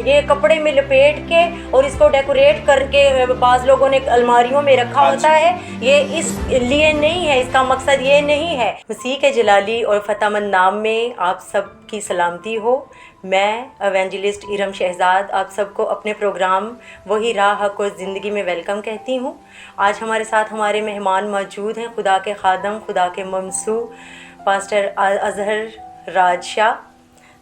ये कपड़े में लपेट के और इसको डेकोरेट करके बाज़ लोगों ने अलमारियों में रखा होता है, ये इस लिए नहीं है, इसका मकसद ये नहीं है। मसीह के जलाली और फतेहमंद नाम में आप सब की सलामती हो। मैं एवेंजलिस्ट इरम शहजाद आप सबको अपने प्रोग्राम वही राह हक और ज़िंदगी में वेलकम कहती हूँ। आज हमारे साथ हमारे मेहमान मौजूद हैं, खुदा के खादम, खुदा के ममसू पास्टर अज़हर राज शाह।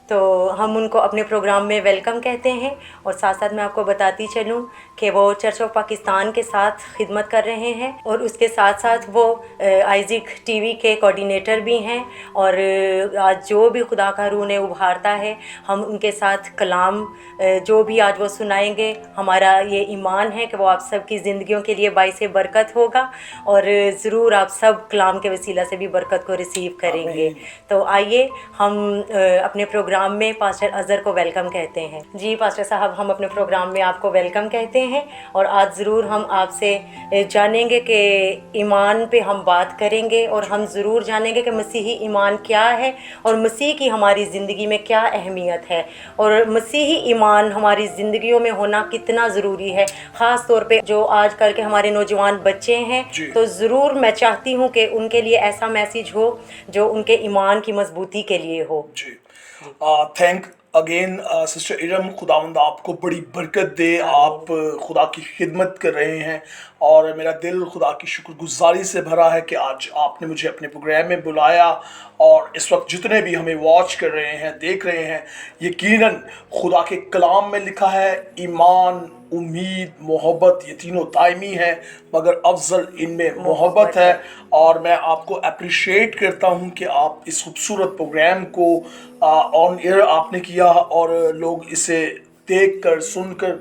तो हम उनको अपने प्रोग्राम में वेलकम कहते हैं। और साथ साथ मैं आपको बताती चलूँ कि वो चर्च ऑफ पाकिस्तान के साथ खिदमत कर रहे हैं और उसके साथ साथ वो आइज़िक टीवी के कोऑर्डिनेटर भी हैं। और आज जो भी खुदा का रूह ने उभारता है, हम उनके साथ कलाम जो भी आज वो सुनाएंगे, हमारा ये ईमान है कि वो आप सब की ज़िंदगियों के लिए बाइस बरकत होगा और ज़रूर आप सब कलाम के वसीला से भी बरकत को रिसीव करेंगे। तो आइए हम अपने प्रोग्राम में पास्टर अज़हर को वेलकम कहते हैं। जी पास्टर साहब, हम अपने प्रोग्राम में आपको वेलकम कहते हैं और आज ज़रूर हम आपसे जानेंगे कि ईमान पे हम बात करेंगे और हम ज़रूर जानेंगे कि मसीही ईमान क्या है और मसीह की हमारी ज़िंदगी में क्या अहमियत है और मसीही ईमान हमारी ज़िंदगियों में होना कितना ज़रूरी है। ख़ास तौर पे जो आजकल के हमारे नौजवान बच्चे हैं, तो ज़रूर मैं चाहती हूँ कि उनके लिए ऐसा मैसेज हो जो उनके ईमान की मजबूती के लिए हो। थैंक अगेन सिस्टर इरम, खुदावंद आपको बड़ी बरकत दे। आप खुदा की खिदमत कर रहे हैं और मेरा दिल खुदा की शुक्रगुजारी से भरा है कि आज आपने मुझे अपने प्रोग्राम में बुलाया। और इस वक्त जितने भी हमें वॉच कर रहे हैं, देख रहे हैं, यकीनन खुदा के कलाम में लिखा है ईमान, उम्मीद, मोहब्बत, ये तीनों दायमी है, मगर अफजल इनमें मोहब्बत है। और मैं आपको अप्रिशिएट करता हूँ कि आप इस खूबसूरत प्रोग्राम को ऑन एयर आपने किया और लोग इसे देख कर सुनकर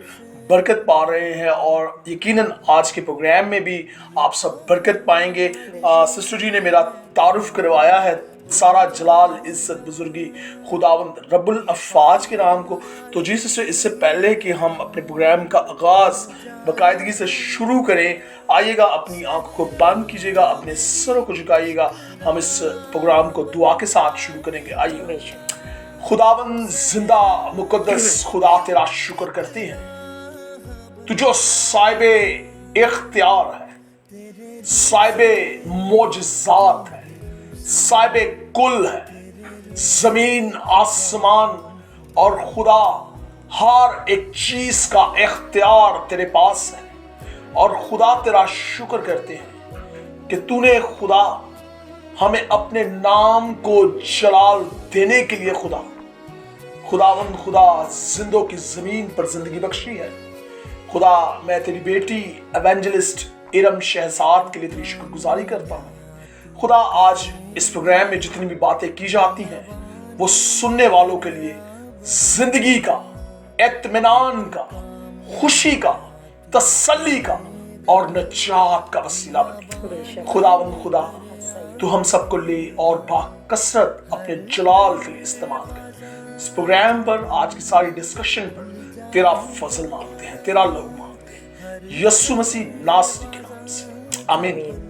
बरकत पा रहे हैं और यकीनन आज के प्रोग्राम में भी आप सब बरकत पाएंगे। सिस्टर जी ने मेरा तारुफ करवाया है, सारा जलाल, इज्जत, बुजुर्गी खुदावंद रब्बुल अफ़ाज के नाम को। तो जी सिस्टर, इससे पहले कि हम अपने प्रोग्राम का आगाज़ बाकायदगी से शुरू करें, आइएगा अपनी आंखों को बंद कीजिएगा, अपने सरों को झुकाइएगा। हम इस प्रोग्राम को दुआ के साथ शुरू करेंगे। आइए। खुदावंद जिंदा मुकद्दस खुदा, तेरा शुक्र करते हैं, तू जो साहिबे इख्तियार है, साहिबे मोजज़ात है, साहिबे कुल है, जमीन आसमान और खुदा हर एक चीज का इख्तियार तेरे पास है। और खुदा तेरा शुक्र करते हैं कि तूने खुदा हमें अपने नाम को जलाल देने के लिए खुदावंद खुदा जिंदों की जमीन पर जिंदगी बख्शी है। खुदा, मैं तेरी बेटी एवेंजलिस्ट इरम शहजाद के लिए तेरी शुक्रगुजारी करता हूँ। खुदा, आज इस प्रोग्राम में जितनी भी बातें की जाती हैं वो सुनने वालों के लिए जिंदगी का, इत्मीनान का, खुशी का, तसल्ली का और नजात का वसीला बनी। खुदावंद खुदा, तू हम सबको ले और बाकसरत अपने जलाल के लिए इस्तेमाल कर। इस प्रोग्राम पर, आज की सारी डिस्कशन पर तेरा फजल मांगते हैं, तेरा लहू मांगते हैं, यस्सु मसीह नासरी के नाम से, आमीन।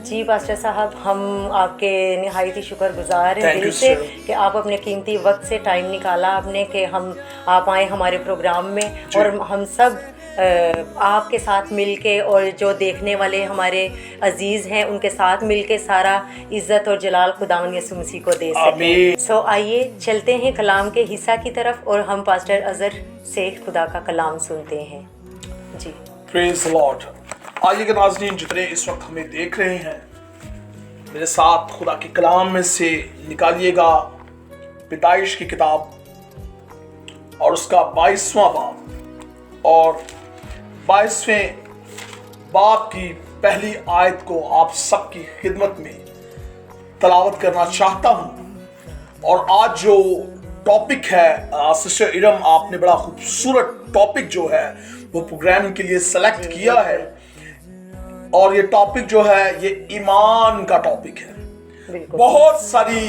जी पास्टर साहब, हम आपके निहायत ही शुक्रगुजार हैं दिल से कि आप अपने कीमती वक्त से टाइम निकाला आपने कि आप आए हमारे प्रोग्राम में और हम सब आपके साथ मिलके और जो देखने वाले हमारे अजीज़ हैं उनके साथ मिलके सारा इज़्ज़त और जलाल खुदावंद यीशु मसीह को दे सकें। सो आइए चलते हैं कलाम के हिस्सा की तरफ और हम पास्टर अज़हर से खुदा का कलाम सुनते हैं। जी प्रेज़ द लॉर्ड। आइए नाज़रीन, जितने इस वक्त हमें देख रहे हैं, मेरे साथ खुदा के कलाम में से निकालिएगा पैदाइश की किताब और उसका 22वां बाब और 22वें बाब की पहली आयत को आप सबकी खिदमत में तलावत करना चाहता हूं। और आज जो टॉपिक है सिस्टर इरम, आपने बड़ा खूबसूरत टॉपिक जो है वो प्रोग्राम के लिए सेलेक्ट किया है और ये टॉपिक जो है ये ईमान का टॉपिक है। बहुत सारी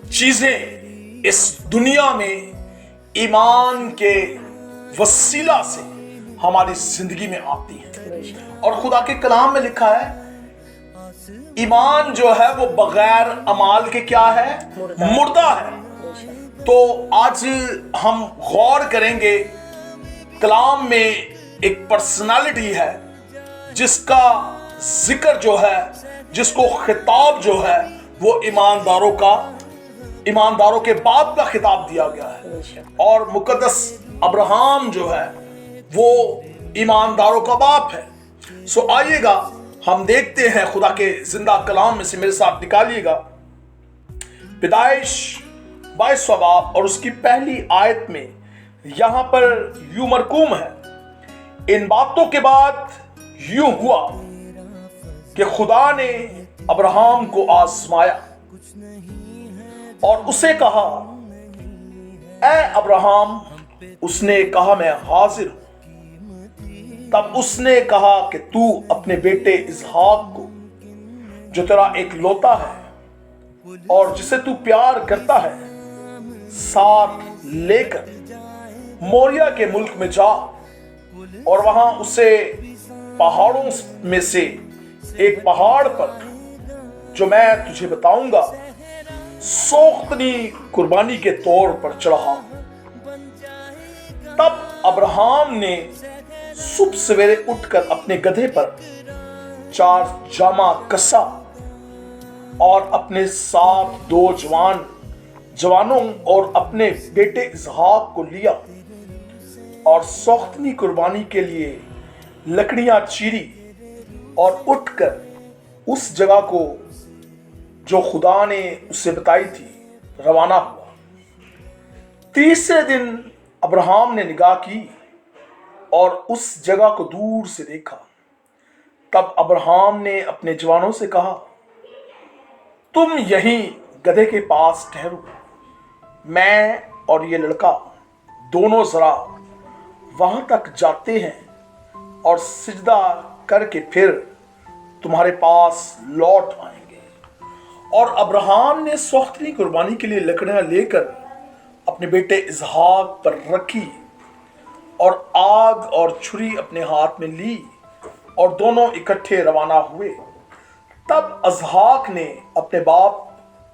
चीजें इस दुनिया में ईमान के वसीला से हमारी जिंदगी में आती हैं और खुदा के कलाम में लिखा है ईमान जो है वो बगैर अमाल के क्या है? मुर्दा है। तो आज हम गौर करेंगे कलाम में एक पर्सनालिटी है जिसका जिक्र जो है, जिसको खिताब जो है वो ईमानदारों के बाप का खिताब दिया गया है। और मुकद्दस अब्राहम जो है वो ईमानदारों का बाप है। सो आइएगा हम देखते हैं खुदा के जिंदा कलाम में से, मेरे साथ निकालिएगा पैदाइश 22वां बाब और उसकी पहली आयत में यहां पर यूं मरकूम है, इन बातों के बाद यूं हुआ कि खुदा ने अब्राहम को आजमाया और उसे कहा, ऐ अब्राहम। उसने कहा, मैं हाजिर हूं। तब उसने कहा कि तू अपने बेटे इसहाक को, जो तेरा एक लौता है और जिसे तू प्यार करता है, साथ लेकर मोरिया के मुल्क में जा और वहां उसे पहाड़ों में से एक पहाड़ पर, जो मैं तुझे बताऊंगा, सोख्तनी कुर्बानी के तौर पर चढ़ा। तब अब्राहम ने सुबह सवेरे उठकर अपने गधे पर 4 जामा कसा और अपने साथ 2 जवानों और अपने बेटे इसहाक को लिया और सोख्तनी कुर्बानी के लिए लकड़ियां चीरी और उठकर उस जगह को जो खुदा ने उसे बताई थी रवाना हुआ। तीसरे दिन अब्राहम ने निगाह की और उस जगह को दूर से देखा। तब अब्राहम ने अपने जवानों से कहा, तुम यहीं गधे के पास ठहरो, मैं और ये लड़का दोनों जरा वहां तक जाते हैं और सिजदा करके फिर तुम्हारे पास लौट आएंगे। और अब्राहम ने सोख्तनी कुर्बानी के लिए लकड़ियां लेकर अपने बेटे इसहाक पर रखी और आग और छुरी अपने हाथ में ली और दोनों इकट्ठे रवाना हुए। तब इसहाक ने अपने बाप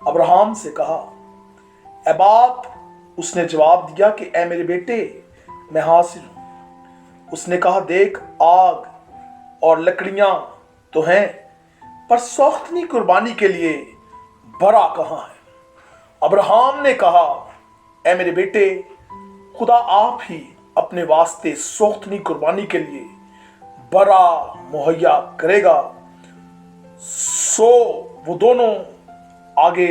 अब्राहम से कहा, ए बाप। उसने जवाब दिया कि ए मेरे बेटे, मैं हाजिर हूं। उसने कहा, देख, आग और लकड़ियां तो हैं, पर सोख्तनी कुर्बानी के लिए बरा कहां है? अब्राहम ने कहा, ए मेरे बेटे, खुदा आप ही अपने वास्ते सोख्तनी कुर्बानी के लिए बरा मुहैया करेगा। सो वो दोनों आगे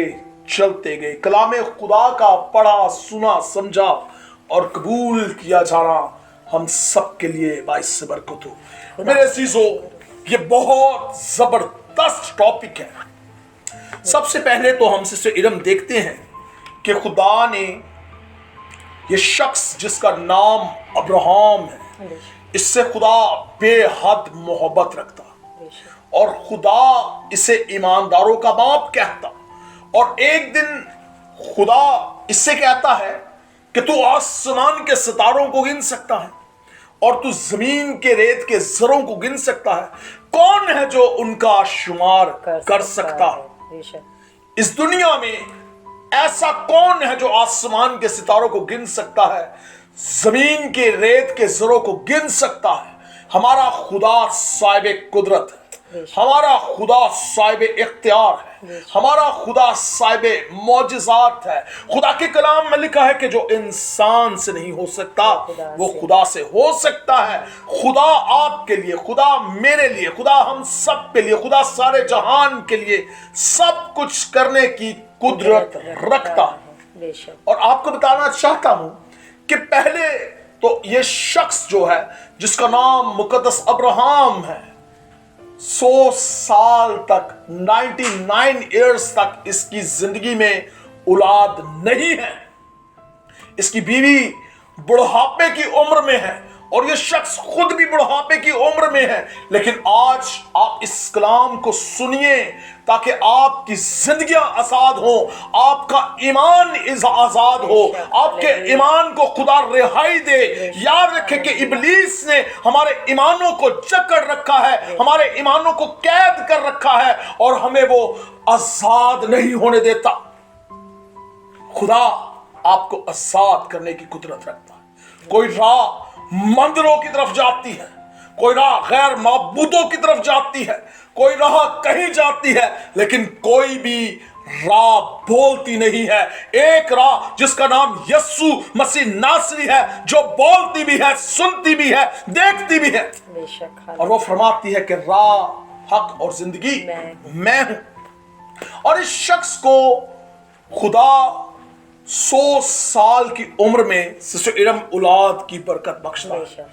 चलते गए। कलामे खुदा का पढ़ा, सुना, समझा और कबूल किया जाना हम सब के लिए बाइस बरकत हो। मेरे अजीजों, ये बहुत जबरदस्त टॉपिक है। सबसे पहले तो हम सिस्टर इरम देखते हैं कि खुदा ने ये शख्स जिसका नाम अब्राहम है, इससे खुदा बेहद मोहब्बत रखता और खुदा इसे ईमानदारों का बाप कहता। और एक दिन खुदा इससे कहता है कि तू आसमान के सितारों को गिन सकता है और तू जमीन के रेत के जरों को गिन सकता है। कौन है जो उनका शुमार कर सकता है? इस दुनिया में ऐसा कौन है जो आसमान के सितारों को गिन सकता है, जमीन के रेत के जरों को गिन सकता है? हमारा खुदा साहिब कुदरत है, हमारा खुदा साहिब इख्तियार है, हमारा खुदा साहिब मौजिज़ात है। खुदा के कलाम में लिखा है कि जो इंसान से नहीं हो सकता वो खुदा से हो सकता है। खुदा आपके लिए, खुदा मेरे लिए, खुदा हम सब के लिए, खुदा सारे जहान के लिए सब कुछ करने की कुदरत रखता है। और आपको बताना चाहता हूं कि पहले तो ये शख्स जो है जिसका नाम मुकद्दस अब्राहम है, 100 साल तक, 99 ईयर्स तक इसकी जिंदगी में औलाद नहीं है। इसकी बीवी बुढ़ापे की उम्र में है और ये शख्स खुद भी बुढ़ापे की उम्र में है। लेकिन आज आप इस कलाम को सुनिए ताकि आपकी जिंदगियां आजाद हो, आपका ईमान आजाद हो, आपके ईमान को खुदा रिहाई दे। याद रखें कि इब्लीस ने हमारे ईमानों को जकड़ रखा है, हमारे ईमानों को कैद कर रखा है और हमें वो आजाद नहीं होने देता। खुदा آپ کو آزاد کرنے کی قدرت رکھتا ہے۔ کوئی راہ مندروں کی طرف جاتی ہے، کوئی راہ غیر معبودوں کی طرف جاتی ہے، کوئی راہ کہیں جاتی ہے، لیکن کوئی بھی راہ بولتی نہیں ہے۔ ایک راہ جس کا نام یسوع مسیح ناصری ہے، جو بولتی بھی ہے، سنتی بھی ہے، دیکھتی بھی ہے، بے شک، اور وہ فرماتی ہے کہ راہ، حق اور زندگی میں ہوں۔ اور اس شخص کو خدا 100 سال کی عمر میں سسٹر ارم اولاد کی برکت بخشتا ہے،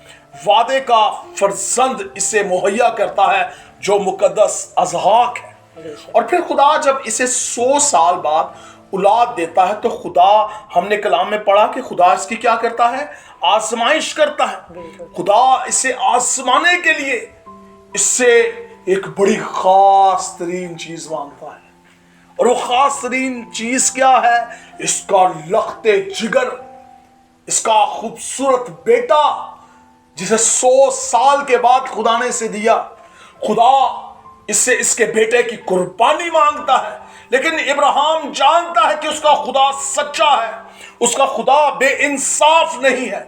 وعدے کا فرزند اسے مہیا کرتا ہے جو مقدس اسحاق ہے۔ اور پھر خدا جب اسے 100 سال بعد اولاد دیتا ہے تو خدا، ہم نے کلام میں پڑھا کہ خدا اس کی کیا کرتا ہے؟ آزمائش کرتا ہے۔ خدا اسے آزمانے کے لیے اس سے ایک بڑی خاص ترین چیز مانگتا ہے، اور وہ خاص ترین چیز کیا ہے؟ اس کا لخت جگر، اس کا خوبصورت بیٹا جسے 100 سال کے بعد خدا نے اسے دیا۔ خدا اس سے اس کے بیٹے کی قربانی مانگتا ہے، لیکن ابراہیم جانتا ہے کہ اس کا خدا سچا ہے، اس کا خدا بے انصاف نہیں ہے،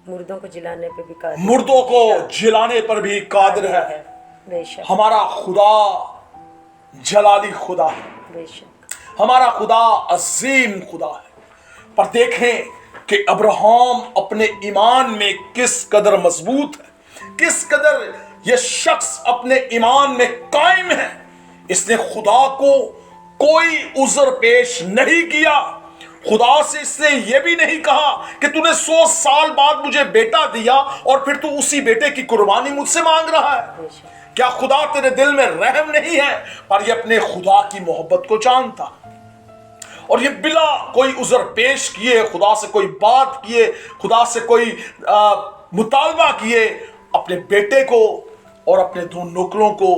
مردوں کو جلانے پہ بھی قادر، مردوں کو جلانے پر بھی قادر ہے۔ بے شک، ہمارا خدا جلالی خدا ہے، بے شک، ہمارا خدا عظیم خدا ہے۔ پر دیکھیں کہ ابراہیم اپنے ایمان میں کس قدر مضبوط ہے، کس قدر یہ شخص اپنے ایمان میں قائم ہے۔ اس نے خدا کو کوئی عذر پیش نہیں کیا، خدا سے اس نے یہ بھی نہیں کہا کہ تو نے 100 سال بعد مجھے بیٹا دیا اور پھر تو اسی بیٹے کی قربانی مجھ سے مانگ رہا ہے۔ کیا خدا تیرے دل میں رحم نہیں ہے؟ پر یہ اپنے خدا کی محبت کو جانتا، اور یہ بلا کوئی عذر پیش کیے، خدا سے کوئی بات کیے، خدا سے کوئی مطالبہ کیے، اپنے بیٹے کو اور اپنے 2 نوکروں کو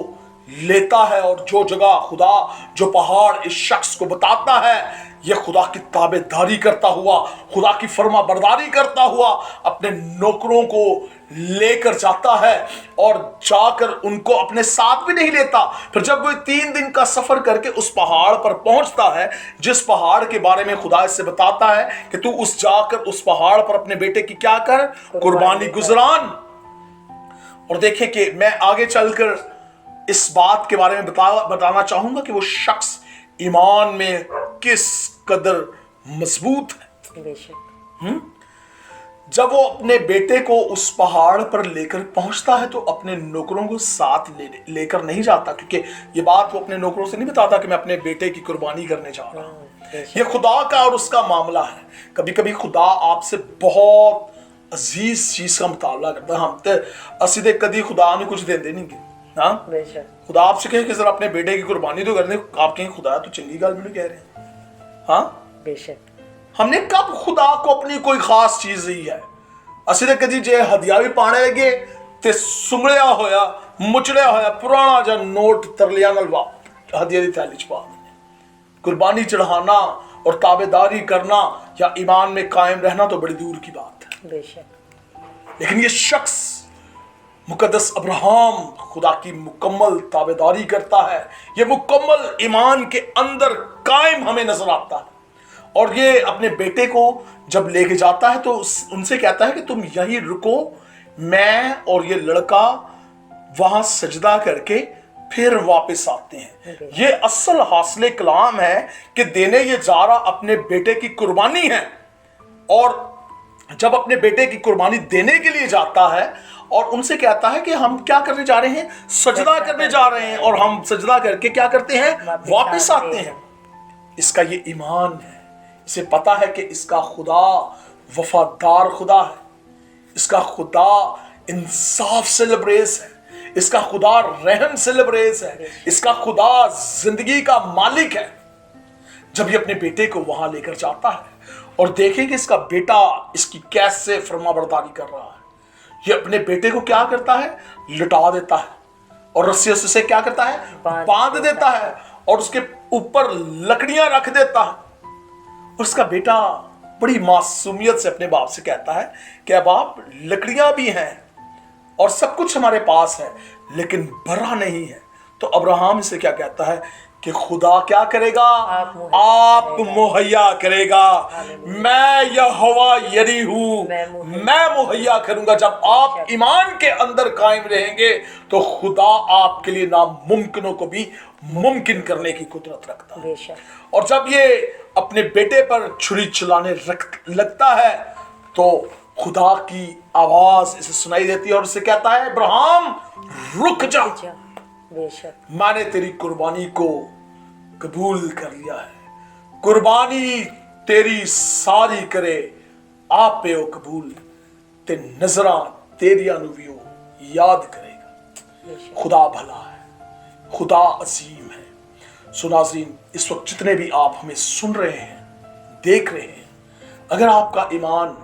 لیتا ہے، اور جو جگہ خدا، جو پہاڑ اس شخص کو بتاتا ہے، یہ خدا کی تابع داری کرتا ہوا، خدا کی فرما برداری کرتا ہوا اپنے نوکروں کو لے کر جاتا ہے، اور جا کر ان کو اپنے ساتھ بھی نہیں لیتا۔ پھر جب وہ 3 دن کا سفر کر کے اس پہاڑ پر پہنچتا ہے جس پہاڑ کے بارے میں خدا اس سے بتاتا ہے کہ تو جا کر اس پہاڑ پر اپنے بیٹے کی کیا کر؟ قربانی گزران۔ اور دیکھیں کہ میں آگے چل کر اس بات کے بارے میں بتانا چاہوں گا کہ وہ شخص ایمان میں کس قدر مضبوط ہے۔ بے شک، جب وہ اپنے بیٹے کو اس پہاڑ پر لے کر پہنچتا ہے تو اپنے نوکروں کو ساتھ لے کر نہیں جاتا، کیونکہ یہ بات وہ اپنے نوکروں سے نہیں بتاتا کہ میں اپنے بیٹے کی قربانی کرنے جا رہا ہوں۔ یہ خدا کا اور اس کا معاملہ ہے۔ کبھی کبھی خدا آپ سے بہت عزیز چیز کا مطالبہ کرتا ہے، ہم تے اسی دے کدی خدا نے کچھ دے نہیں گے۔ ہاں، بے شک، خدا آپ سے کہے کہ ذرا اپنے بیٹے کی قربانی تو کر دیں، آپ کہیں خدا تو چنگی گل میں کہہ رہے ہیں۔ ہاں، بے شک، ہم نے کب خدا کو اپنی کوئی خاص چیز دی ہے؟ اسی نے کدی جے ہدیہ بھی پانے لگے تے سنگڑیا ہویا، مچڑیا ہویا پرانا جا نوٹ ترلیا نال ہدیہ دی تھیلی چ پا دینے۔ قربانی چڑھانا اور تابعداری کرنا یا ایمان میں قائم رہنا تو بڑی دور کی بات ہے۔ بے شک، لیکن یہ شخص مقدس ابراہیم خدا کی مکمل تابعداری کرتا ہے، یہ مکمل ایمان کے اندر قائم ہمیں نظر آتا ہے، اور یہ اپنے بیٹے کو جب لے کے جاتا ہے تو ان سے کہتا ہے کہ تم یہیں رکو، میں اور یہ لڑکا وہاں سجدہ کر کے پھر واپس آتے ہیں۔ یہ اصل حاصل کلام ہے کہ دینے یہ جا رہا اپنے بیٹے کی قربانی ہے، اور جب اپنے بیٹے کی قربانی دینے کے لیے جاتا ہے اور ان سے کہتا ہے کہ ہم کیا کرنے جا رہے ہیں؟ سجدہ کرنے جا رہے ہیں، اور ہم سجدہ کر کے کیا کرتے ہیں؟ واپس آتے ہیں۔ اس کا یہ ایمان ہے، اسے پتا ہے کہ اس کا خدا وفادار خدا ہے، اس کا خدا انصاف سے لبریز ہے، اس کا خدا رحم سے لبریز ہے، اس کا خدا زندگی کا مالک ہے۔ جب یہ اپنے بیٹے کو وہاں لے کر جاتا ہے اور دیکھیں کہ اس کا بیٹا اس کی کیسے فرما برداری کر رہا ہے، یہ اپنے بیٹے کو کیا کرتا ہے؟ لٹا دیتا ہے، اور رسی سے کیا کرتا ہے؟ باندھ دیتا ہے، اور اس کے اوپر لکڑیاں رکھ دیتا ہے۔ اور اس کا بیٹا بڑی معصومیت سے اپنے باپ سے کہتا ہے کہ باپ، لکڑیاں بھی ہیں اور سب کچھ ہمارے پاس ہے لیکن برا نہیں ہے۔ تو ابراہیم اسے کیا کہتا ہے کہ خدا کیا کرے گا؟ آپ مہیا کرے گا۔ میں یہوہ یری ہوں، میں مہیا کروں گا۔ جب آپ ایمان کے اندر قائم رہیں گے تو خدا آپ کے لیے ناممکنوں کو بھی ممکن کرنے کی قدرت رکھتا ہے۔ اور جب یہ اپنے بیٹے پر چھری چلانے لگتا ہے تو خدا کی آواز اسے سنائی دیتی ہے اور اسے کہتا ہے ابراہیم رک جا، میں نے تیری قربانی کو قبول کر لیا ہے، قربانی تیری ساری کرے آپ پہ او قبول، تے نظراں تیری انویو یاد کرے گا۔ خدا بھلا ہے، خدا عظیم ہے۔ سو ناظرین، اس وقت جتنے بھی آپ ہمیں سن رہے ہیں، دیکھ رہے ہیں، اگر آپ کا ایمان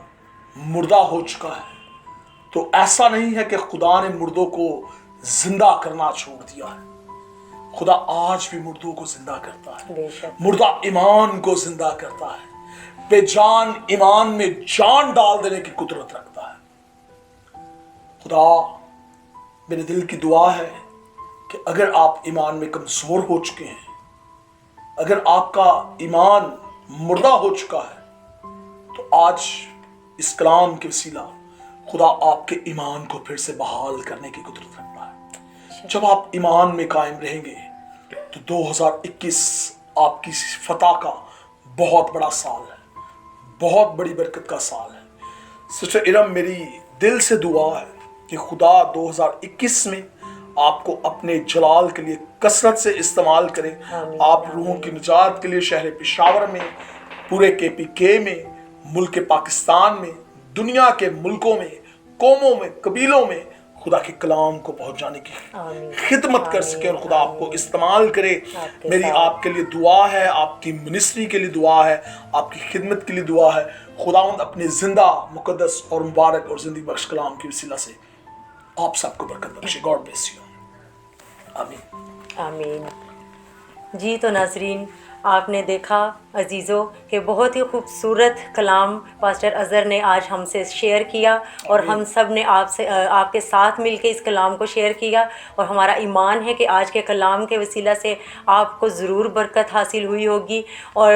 مردہ ہو چکا ہے تو ایسا نہیں ہے کہ خدا نے مردوں کو زندہ کرنا چھوڑ دیا ہے۔ خدا آج بھی مردوں کو زندہ کرتا ہے، مردہ ایمان کو زندہ کرتا ہے، بے جان ایمان میں جان ڈال دینے کی قدرت رکھتا ہے۔ خدا میرے دل کی دعا ہے کہ اگر آپ ایمان میں کمزور ہو چکے ہیں، اگر آپ کا ایمان مردہ ہو چکا ہے تو آج اس کلام کے وسیلہ خدا آپ کے ایمان کو پھر سے بحال کرنے کی قدرت رکھتا ہے۔ جب آپ ایمان میں قائم رہیں گے تو 2021 آپ کی فتح کا بہت بڑا سال ہے، بہت بڑی برکت کا سال ہے۔ سسٹر ارم، میری دل سے دعا ہے کہ خدا 2021 میں آپ کو اپنے جلال کے لیے کثرت سے استعمال کرے۔ آپ روحوں کی نجات کے لیے شہر پشاور میں، پورے KPK میں، ملک پاکستان میں، دنیا کے ملکوں میں، قوموں میں، قبیلوں میں خدا کے کلام کو پہنچانے کی خدمت کر سکے اور خدا آپ کو استعمال کرے۔ میری آپ کے لیے دعا ہے، آپ کی منسٹری کے لیے دعا ہے، آپ کی خدمت کے لیے دعا ہے۔ خداوند اپنے زندہ، مقدس اور مبارک اور زندگی بخش کلام کی وسیلہ سے آپ سب کو برکت بخشے۔ God bless you. آمین آمین۔ جی تو ناظرین، آپ نے دیکھا عزیزوں کہ بہت ہی خوبصورت کلام پاسٹر اظہر نے آج ہم سے شیئر کیا، اور ہم سب نے آپ کے ساتھ مل کے اس کلام کو شیئر کیا، اور ہمارا ایمان ہے کہ آج کے کلام کے وسیلہ سے آپ کو ضرور برکت حاصل ہوئی ہوگی۔ اور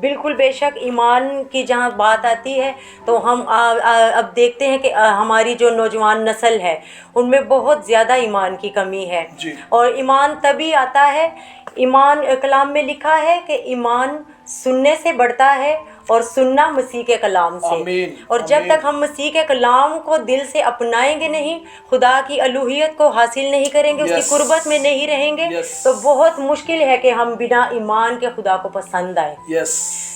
بالکل بے شک ایمان کی جہاں بات آتی ہے تو ہم اب دیکھتے ہیں کہ ہماری جو نوجوان نسل ہے ان میں بہت زیادہ ایمان کی کمی ہے، اور ایمان تبھی آتا ہے، ایمان کلام میں لکھا ہے کہ ایمان سننے سے بڑھتا ہے اور سننا مسیح کے کلام سے۔ اور جب تک ہم مسیح کے کلام کو دل سے اپنائیں گے نہیں، خدا کی الوہیت کو حاصل نہیں کریں گے، اس کی قربت میں نہیں رہیں گے، تو بہت مشکل ہے کہ ہم بنا ایمان کے خدا کو پسند آئیں۔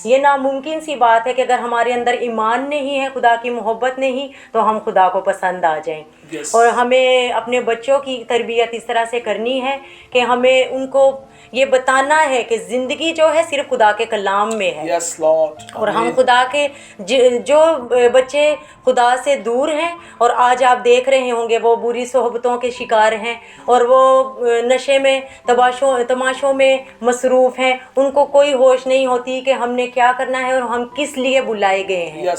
یہ ناممکن سی بات ہے کہ اگر ہمارے اندر ایمان نہیں ہے، خدا کی محبت نہیں، تو ہم خدا کو پسند آ جائیں۔ اور ہمیں اپنے بچوں کی تربیت اس طرح سے کرنی ہے کہ ہمیں ان کو یہ بتانا ہے کہ زندگی جو ہے صرف خدا کے کلام میں ہے۔ اور ہم خدا کے جو بچے خدا سے دور ہیں، اور آج آپ دیکھ رہے ہوں گے وہ بری صحبتوں کے شکار ہیں، اور وہ نشے میں، تماشوں میں مصروف ہیں، ان کو کوئی ہوش نہیں ہوتی کہ ہم نے کیا کرنا ہے اور ہم کس لیے بلائے گئے ہیں،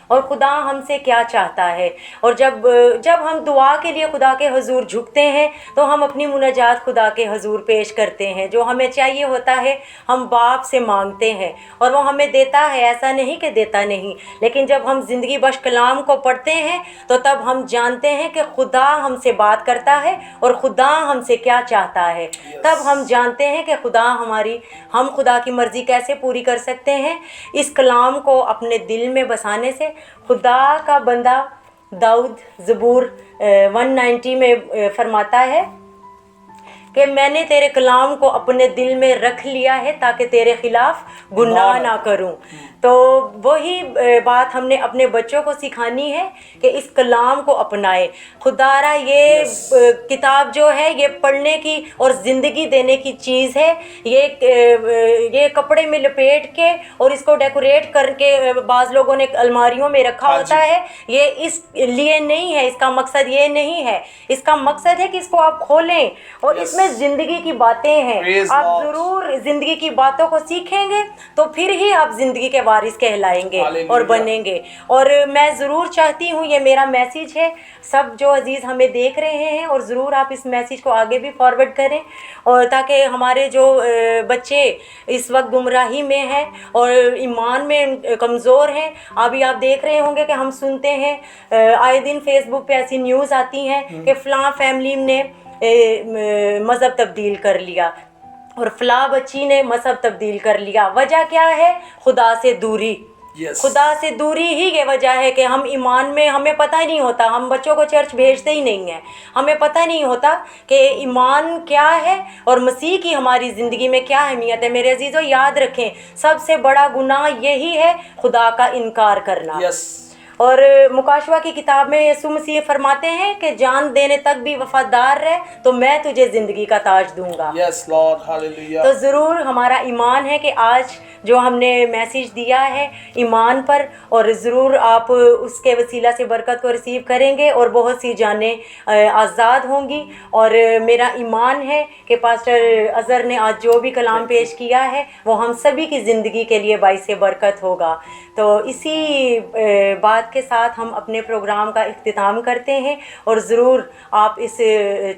اور خدا ہم سے کیا چاہتا ہے۔ اور جب ہم دعا کے لیے خدا کے حضور جھکتے ہیں تو ہم اپنی مناجات خدا کے حضور پیش کرتے ہیں، جو ہمیں چاہیے ہوتا ہے ہم باپ سے مانگتے ہیں، اور وہ ہمیں دیتا ہے، ایسا نہیں کہ دیتا نہیں۔ لیکن جب ہم زندگی بخش کلام کو پڑھتے ہیں تو تب ہم جانتے ہیں کہ خدا ہم سے بات کرتا ہے اور خدا ہم سے کیا چاہتا ہے۔ تب ہم جانتے ہیں کہ ہم خدا کی مرضی کیسے پوری کر سکتے ہیں۔ اس کلام کو اپنے دل میں بسانے سے خدا کا بندہ داؤد زبور 190 میں فرماتا ہے کہ میں نے تیرے کلام کو اپنے دل میں رکھ لیا ہے تاکہ تیرے خلاف گناہ نہ کروں۔ تو وہی بات ہم نے اپنے بچوں کو سکھانی ہے کہ اس کلام کو اپنائے۔ خدا را یہ کتاب جو ہے یہ پڑھنے کی اور زندگی دینے کی چیز ہے۔ یہ کپڑے میں لپیٹ کے اور اس کو ڈیکوریٹ کر کے بعض لوگوں نے الماریوں میں رکھا ہوتا ہے، یہ اس لیے نہیں ہے، اس کا مقصد یہ نہیں ہے۔ اس کا مقصد ہے کہ اس کو آپ کھولیں اور اس میں जिंदगी की बातें हैं। Praise आप Lord. जरूर जिंदगी की बातों को सीखेंगे तो फिर ही आप जिंदगी के वारिस कहलाएंगे Hallelujah. और बनेंगे। और मैं ज़रूर चाहती हूँ, ये मेरा मैसेज है सब जो अजीज़ हमें देख रहे हैं, और ज़रूर आप इस मैसेज को आगे भी फॉरवर्ड करें, और ताकि हमारे जो बच्चे इस वक्त गुमराही में हैं और ईमान में कमज़ोर हैं। अभी आप देख रहे होंगे कि हम सुनते हैं आए दिन फेसबुक पे ऐसी न्यूज़ आती हैं कि फ़लाँ फैमिली ने मज़हब तब्दील कर लिया और फ़लाँ बच्ची ने मज़हब तब्दील कर लिया। वजह क्या है? खुदा से दूरी। Yes. खुदा से दूरी ही ये वजह है कि हम ईमान में, हमें पता ही नहीं होता, हम बच्चों को चर्च भेजते ही नहीं हैं, हमें पता नहीं होता कि ईमान क्या है और मसीह की हमारी ज़िंदगी में क्या अहमियत है। मेरे अजीज़ों, याद रखें, सबसे बड़ा गुनाह यही है खुदा का इनकार करना। Yes. और मुकाशवा की किताब में यीशु मसीह फरमाते हैं कि जान देने तक भी वफादार रह तो मैं तुझे ज़िंदगी का ताज दूंगा। Yes, Lord. Hallelujah. तो ज़रूर हमारा ईमान है कि आज जो हमने मैसेज दिया है ईमान पर, और ज़रूर आप उसके वसीला से बरकत को रिसीव करेंगे और बहुत सी जानें आज़ाद होंगी। और मेरा ईमान है कि पास्टर अज़हर ने आज जो भी कलाम पेश किया है वो हम सभी की ज़िंदगी के लिए बाइस बरकत होगा। तो इसी बात के साथ हम अपने प्रोग्राम का इख्तिताम करते हैं, और ज़रूर आप इस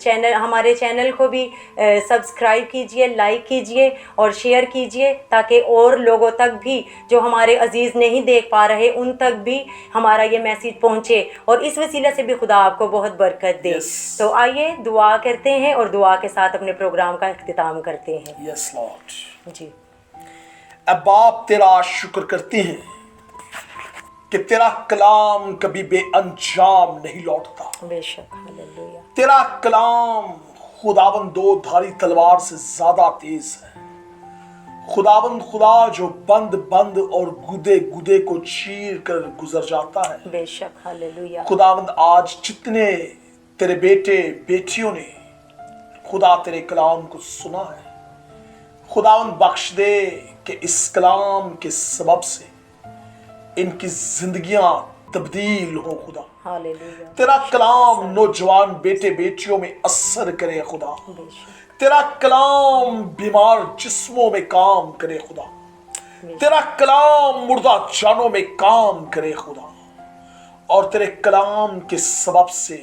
चैनल, हमारे चैनल को भी सब्सक्राइब कीजिए, लाइक कीजिए और शेयर कीजिए, ताकि और लोगों तक भी जो हमारे अजीज़ नहीं देख पा रहे उन तक भी हमारा ये मैसेज पहुँचे, और इस वसीला से भी खुदा आपको बहुत बरकत दे। Yes. तो आइए दुआ करते हैं और दुआ के साथ अपने प्रोग्राम का इख्तिताम करते हैं। Yes, Lord. जी अब बाप तेरा शुक्र करते हैं कि तेरा कलाम कभी बेअंजाम नहीं लौटता। बेशक, हालेलुया। तेरा कलाम खुदावंद दो धारी तलवार से ज्यादा तेज है। खुदावंद खुदा जो बंद बंद और गुदे गुदे को चीर कर गुजर जाता है। बेशक, हालेलुया। खुदावंद आज जितने तेरे बेटे बेटियों ने खुदा तेरे कलाम को सुना है, खुदावंद बख्श दे कि इस कलाम के सबब से इनकी जिंदगियां तब्दील हो खुदा। हालेलुया। तेरा कलाम नौजवान बेटे बेटियों में असर करे खुदा। बेशक, तेरा कलाम बीमार जिस्मों में काम करे खुदा। तेरा कलाम मुर्दा जानों में काम करे खुदा। और तेरे कलाम के सबब से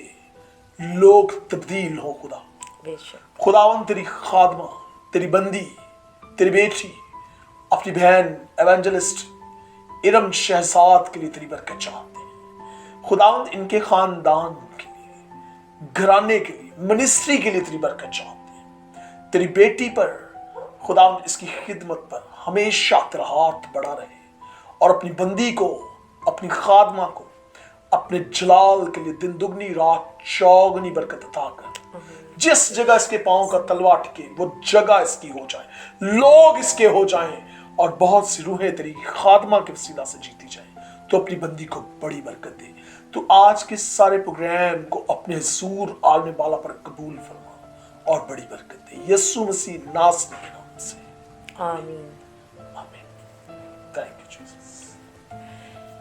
लोग तब्दील हो खुदा। बेशक, खुदावंद तेरी खादमा, तेरी बंदी, तेरी बेटी, अपनी बहन एवेंजलिस्ट इरम शहजाद के लिए तेरी बरकत चाहते हैं। खुदावंद इनके खानदान के लिए, घराने के लिए, मिनिस्ट्री के लिए तेरी बरकत चाहते हैं। तेरी बेटी पर खुदावंद इसकी खिदमत पर हमेशा तेरा हाथ बढ़ा रहे, और अपनी बंदी को, अपनी खादमा को अपने जलाल के लिए दिन दुगनी रात चौगनी बरकत अता कर। जिस जगह इसके पांव का तलवा टिके वो जगह इसकी हो जाए, लोग इसके हो जाएं, और बहुत सी रूहें तेरी खादमा के वसीला से जीती जाए। तो अपनी बंदी को बड़ी बरकत दे। तो आज के सारे प्रोग्राम को अपने हुजूर आलम बाला पर कबूल फरमा और बड़ी बरकत दे। यीशु मसीह नासरी के नाम से, आमीन। आमीन। Thank you Jesus.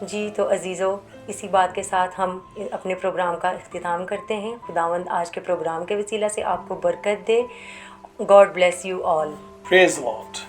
जी, तो अजीज़ों, इसी बात के साथ हम अपने प्रोग्राम का इख्तिताम करते हैं। खुदावंद आज के प्रोग्राम के वसीला से आपको बरकत दे। God bless you all. Praise the Lord.